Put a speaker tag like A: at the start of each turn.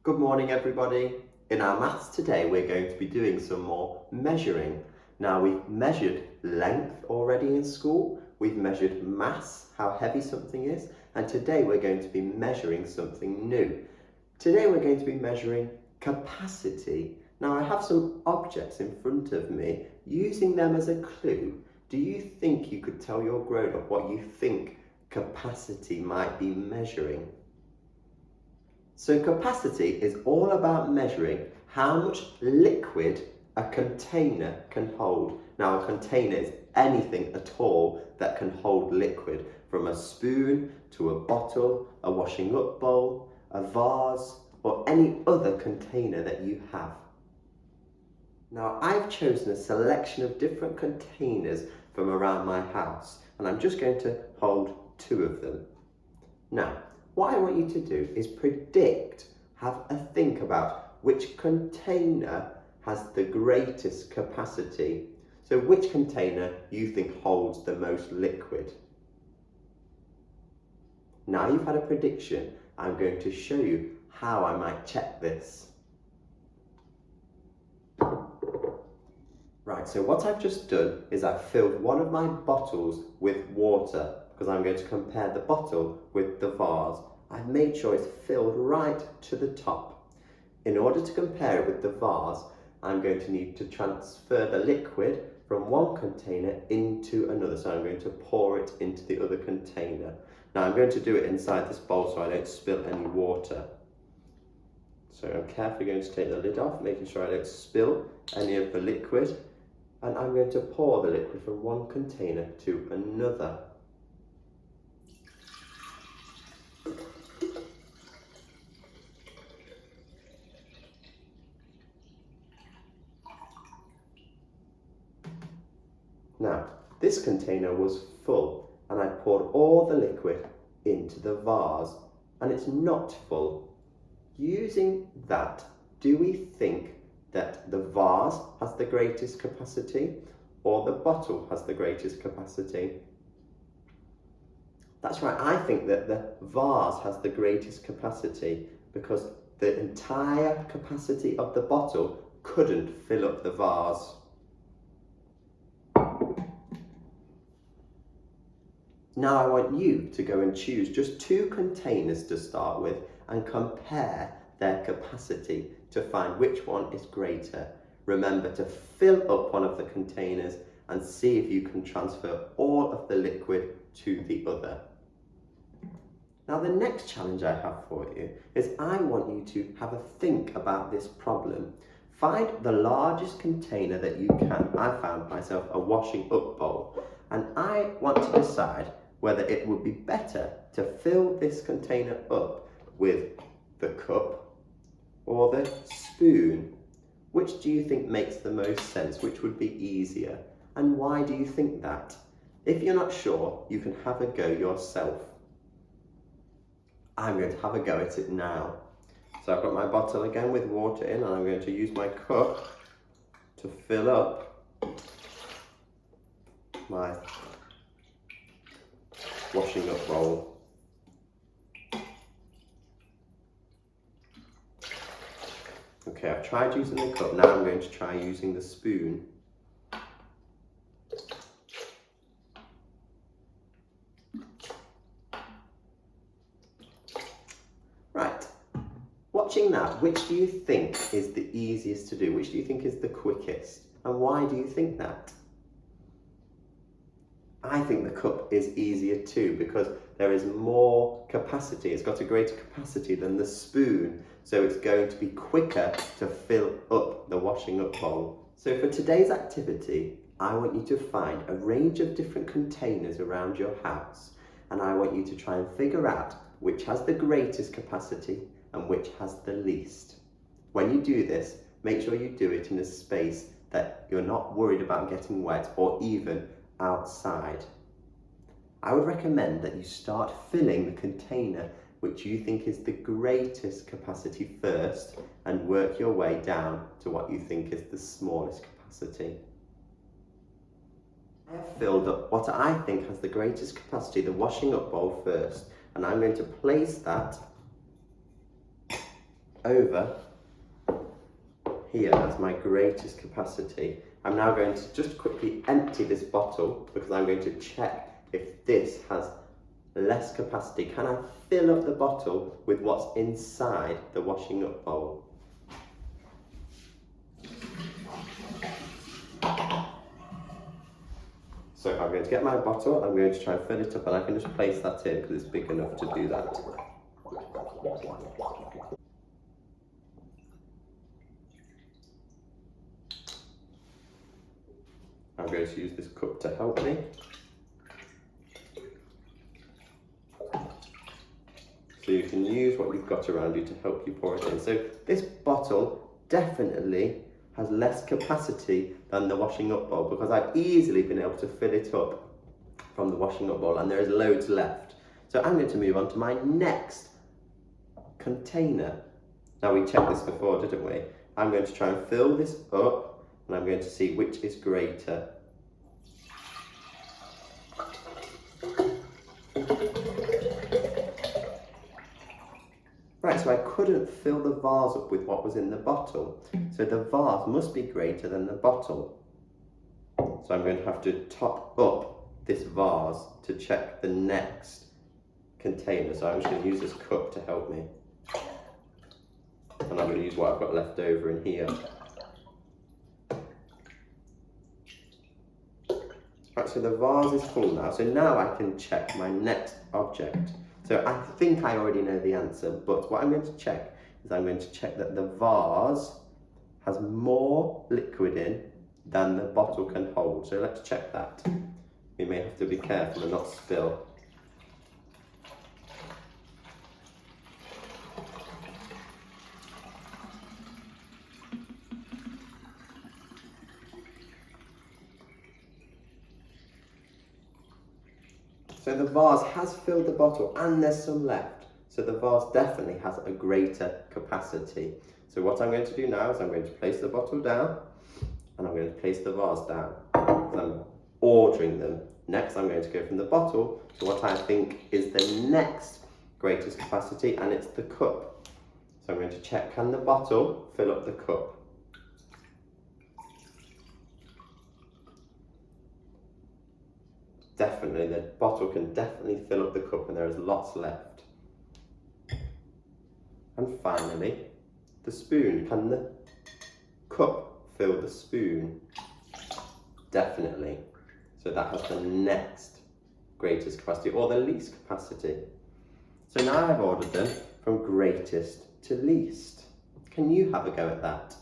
A: Good morning everybody. In our maths today we're going to be doing some more measuring. Now we've measured length already in school, we've measured mass, how heavy something is, and today we're going to be measuring something new. Today we're going to be measuring capacity. Now I have some objects in front of me. Using them as a clue, do you think you could tell your grown-up what you think capacity might be measuring? So capacity is all about measuring how much liquid a container can hold. Now a container is anything at all that can hold liquid, from a spoon to a bottle, a washing up bowl, a vase, or any other container that you have. Now I've chosen a selection of different containers from around my house, and I'm just going to hold two of them. Now, what I want you to do is predict, have a think about which container has the greatest capacity. So which container you think holds the most liquid. Now you've had a prediction, I'm going to show you how I might check this. Right, so what I've just done is I've filled one of my bottles with water, because I'm going to compare the bottle with the vase. I've made sure it's filled right to the top. In order to compare it with the vase, I'm going to need to transfer the liquid from one container into another. So I'm going to pour it into the other container. Now I'm going to do it inside this bowl so I don't spill any water. So I'm carefully going to take the lid off, making sure I don't spill any of the liquid. And I'm going to pour the liquid from one container to another. Now, this container was full and I poured all the liquid into the vase and it's not full. Using that, do we think that the vase has the greatest capacity or the bottle has the greatest capacity? That's right, I think that the vase has the greatest capacity because the entire capacity of the bottle couldn't fill up the vase. Now I want you to go and choose just two containers to start with and compare their capacity to find which one is greater. Remember to fill up one of the containers and see if you can transfer all of the liquid to the other. Now the next challenge I have for you is I want you to have a think about this problem. Find the largest container that you can. I found myself a washing up bowl and I want to decide whether it would be better to fill this container up with the cup or the spoon. Which do you think makes the most sense? Which would be easier? And why do you think that? If you're not sure, you can have a go yourself. I'm going to have a go at it now. So I've got my bottle again with water in and I'm going to use my cup to fill up my washing up bowl. Okay, I've tried using the cup, now I'm going to try using the spoon. Right, watching that, which do you think is the easiest to do? Which do you think is the quickest? And why do you think that? I think the cup is easier too because there is more capacity. It's got a greater capacity than the spoon, so it's going to be quicker to fill up the washing up bowl. So for today's activity, I want you to find a range of different containers around your house and I want you to try and figure out which has the greatest capacity and which has the least. When you do this, make sure you do it in a space that you're not worried about getting wet or even outside. I would recommend that you start filling the container which you think is the greatest capacity first and work your way down to what you think is the smallest capacity. I have filled up what I think has the greatest capacity, the washing up bowl first, and I'm going to place that over here as my greatest capacity. I'm now going to just quickly empty this bottle because I'm going to check if this has less capacity. Can I fill up the bottle with what's inside the washing up bowl? So I'm going to get my bottle, I'm going to try and fill it up, and I can just place that in because it's big enough to do that. I'm going to use this cup to help me. So you can use what you've got around you to help you pour it in. So this bottle definitely has less capacity than the washing up bowl because I've easily been able to fill it up from the washing up bowl and there is loads left. So I'm going to move on to my next container. Now we checked this before, didn't we? I'm going to try and fill this up and I'm going to see which is greater. Right, so I couldn't fill the vase up with what was in the bottle. So the vase must be greater than the bottle. So I'm going to have to top up this vase to check the next container. So I'm just going to use this cup to help me. And I'm going to use what I've got left over in here. Right, so the vase is full now. So now I can check my next object. So I think I already know the answer, but what I'm going to check is I'm going to check that the vase has more liquid in than the bottle can hold. So let's check that. We may have to be careful and not spill. So the vase has filled the bottle and there's some left. So the vase definitely has a greater capacity. So what I'm going to do now is I'm going to place the bottle down and I'm going to place the vase down. I'm ordering them. Next I'm going to go from the bottle to what I think is the next greatest capacity, and it's the cup. So I'm going to check, can the bottle fill up the cup? Definitely, the bottle can definitely fill up the cup and there is lots left. And finally, the spoon. Can the cup fill the spoon? Definitely. So that has the next greatest capacity or the least capacity. So now I've ordered them from greatest to least. Can you have a go at that?